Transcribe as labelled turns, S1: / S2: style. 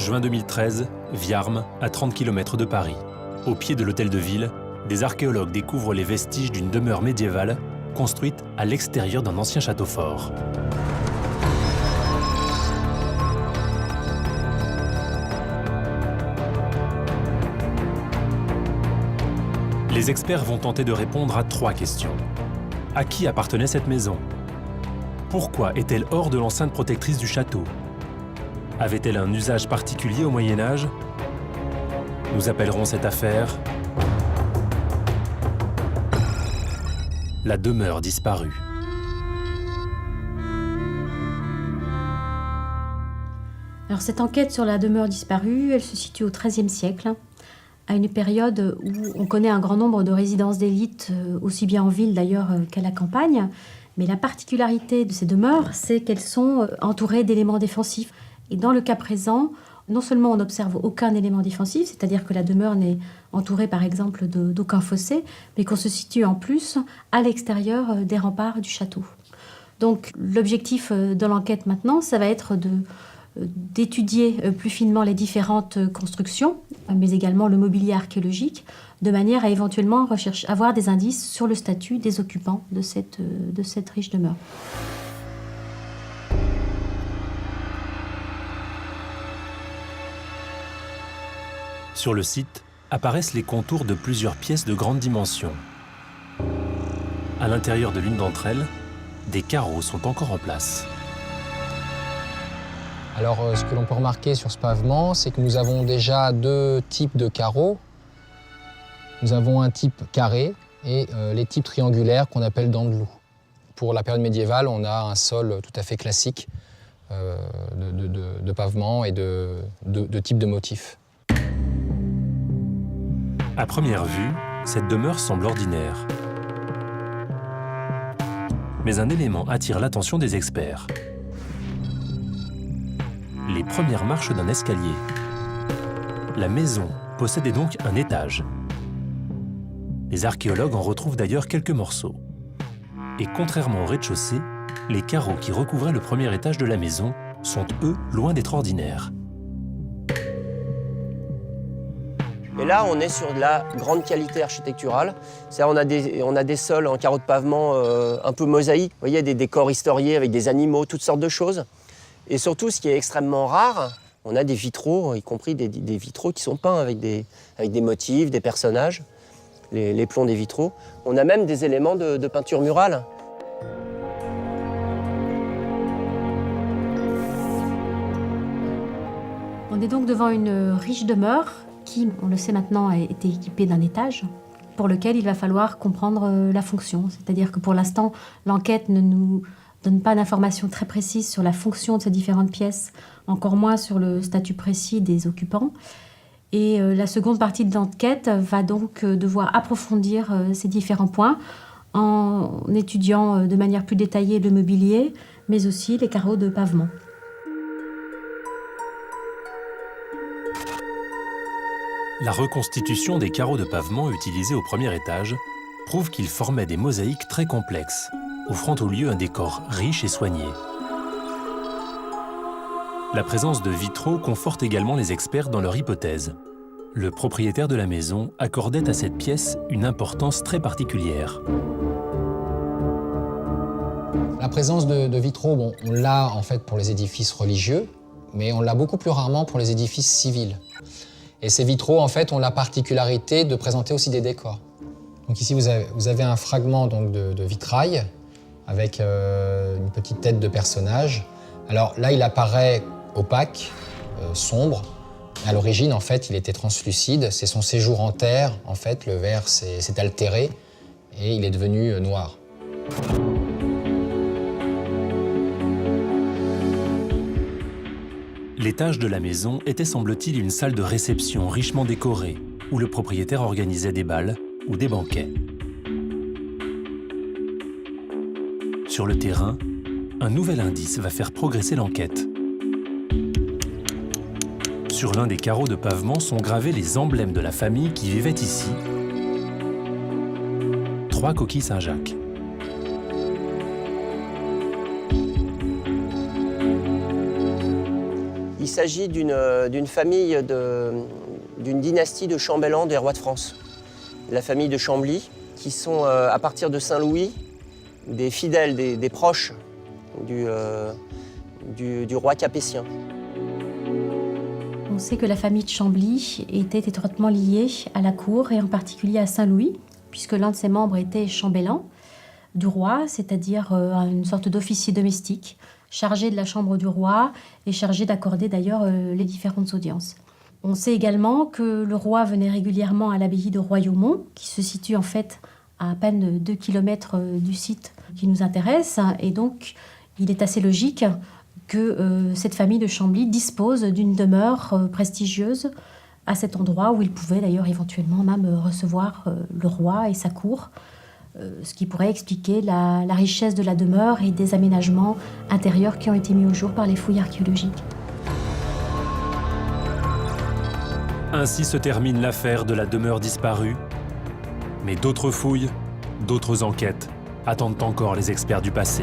S1: juin 2013, Viarmes, à 30 km de Paris. Au pied de l'hôtel de ville, des archéologues découvrent les vestiges d'une demeure médiévale construite à l'extérieur d'un ancien château fort. Les experts vont tenter de répondre à 3 questions. À qui appartenait cette maison? Pourquoi est-elle hors de l'enceinte protectrice du château? Avait-elle un usage particulier au Moyen-Âge? Nous appellerons cette affaire la demeure disparue.
S2: Alors cette enquête sur la demeure disparue, elle se situe au XIIIe siècle, à une période où on connaît un grand nombre de résidences d'élite, aussi bien en ville d'ailleurs qu'à la campagne. Mais la particularité de ces demeures, c'est qu'elles sont entourées d'éléments défensifs. Et dans le cas présent, non seulement on n'observe aucun élément défensif, c'est-à-dire que la demeure n'est entourée par exemple d'aucun fossé, mais qu'on se situe en plus à l'extérieur des remparts du château. Donc l'objectif de l'enquête maintenant, ça va être d'étudier plus finement les différentes constructions, mais également le mobilier archéologique, de manière à éventuellement avoir des indices sur le statut des occupants de cette riche demeure.
S1: Sur le site apparaissent les contours de plusieurs pièces de grande dimension. À l'intérieur de l'une d'entre elles, des carreaux sont encore en place.
S3: Alors, ce que l'on peut remarquer sur ce pavement, c'est que nous avons déjà 2 types de carreaux. Nous avons un type carré et les types triangulaires qu'on appelle dents de loup. Pour la période médiévale, on a un sol tout à fait classique de pavement et de type de motif.
S1: À première vue, cette demeure semble ordinaire. Mais un élément attire l'attention des experts. Les premières marches d'un escalier. La maison possédait donc un étage. Les archéologues en retrouvent d'ailleurs quelques morceaux. Et contrairement au rez-de-chaussée, les carreaux qui recouvraient le premier étage de la maison sont, eux, loin d'être ordinaires.
S4: Et là, on est sur de la grande qualité architecturale. C'est-à-dire on a des sols en carreaux de pavement un peu mosaïques. Vous voyez, des décors historiés avec des animaux, toutes sortes de choses. Et surtout, ce qui est extrêmement rare, on a des vitraux, y compris des vitraux qui sont peints avec des motifs, des personnages, les plombs des vitraux. On a même des éléments de peinture murale.
S2: On est donc devant une riche demeure qui, on le sait maintenant, a été équipée d'un étage pour lequel il va falloir comprendre la fonction. C'est-à-dire que pour l'instant, l'enquête ne nous donne pas d'informations très précises sur la fonction de ces différentes pièces, encore moins sur le statut précis des occupants. Et la seconde partie de l'enquête va donc devoir approfondir ces différents points en étudiant de manière plus détaillée le mobilier, mais aussi les carreaux de pavement.
S1: La reconstitution des carreaux de pavement utilisés au premier étage prouve qu'ils formaient des mosaïques très complexes, offrant au lieu un décor riche et soigné. La présence de vitraux conforte également les experts dans leur hypothèse. Le propriétaire de la maison accordait à cette pièce une importance très particulière.
S3: La présence de vitraux, bon, on l'a en fait pour les édifices religieux, mais on l'a beaucoup plus rarement pour les édifices civils. Et ces vitraux, en fait, ont la particularité de présenter aussi des décors. Donc ici, vous avez un fragment donc, de vitrail avec une petite tête de personnage. Alors là, il apparaît opaque, sombre. À l'origine, en fait, il était translucide. C'est son séjour en terre, en fait, le verre s'est altéré et il est devenu noir.
S1: L'étage de la maison était, semble-t-il, une salle de réception richement décorée, où le propriétaire organisait des bals ou des banquets. Sur le terrain, un nouvel indice va faire progresser l'enquête. Sur l'un des carreaux de pavement sont gravés les emblèmes de la famille qui vivait ici. 3 coquilles Saint-Jacques.
S4: Il s'agit d'une famille, d'une dynastie de chambellans des rois de France. La famille de Chambly, qui sont, à partir de Saint-Louis, des fidèles, des proches du roi capétien.
S2: On sait que la famille de Chambly était étroitement liée à la cour et en particulier à Saint-Louis, puisque l'un de ses membres était chambellan du roi, c'est-à-dire une sorte d'officier domestique, chargé de la chambre du roi et chargé d'accorder d'ailleurs les différentes audiences. On sait également que le roi venait régulièrement à l'abbaye de Royaumont, qui se situe en fait à peine 2 km du site qui nous intéresse, et donc il est assez logique que cette famille de Chambly dispose d'une demeure prestigieuse à cet endroit où il pouvait d'ailleurs éventuellement même recevoir le roi et sa cour, ce qui pourrait expliquer la richesse de la demeure et des aménagements intérieurs qui ont été mis au jour par les fouilles archéologiques.
S1: Ainsi se termine l'affaire de la demeure disparue. Mais d'autres fouilles, d'autres enquêtes attendent encore les experts du passé.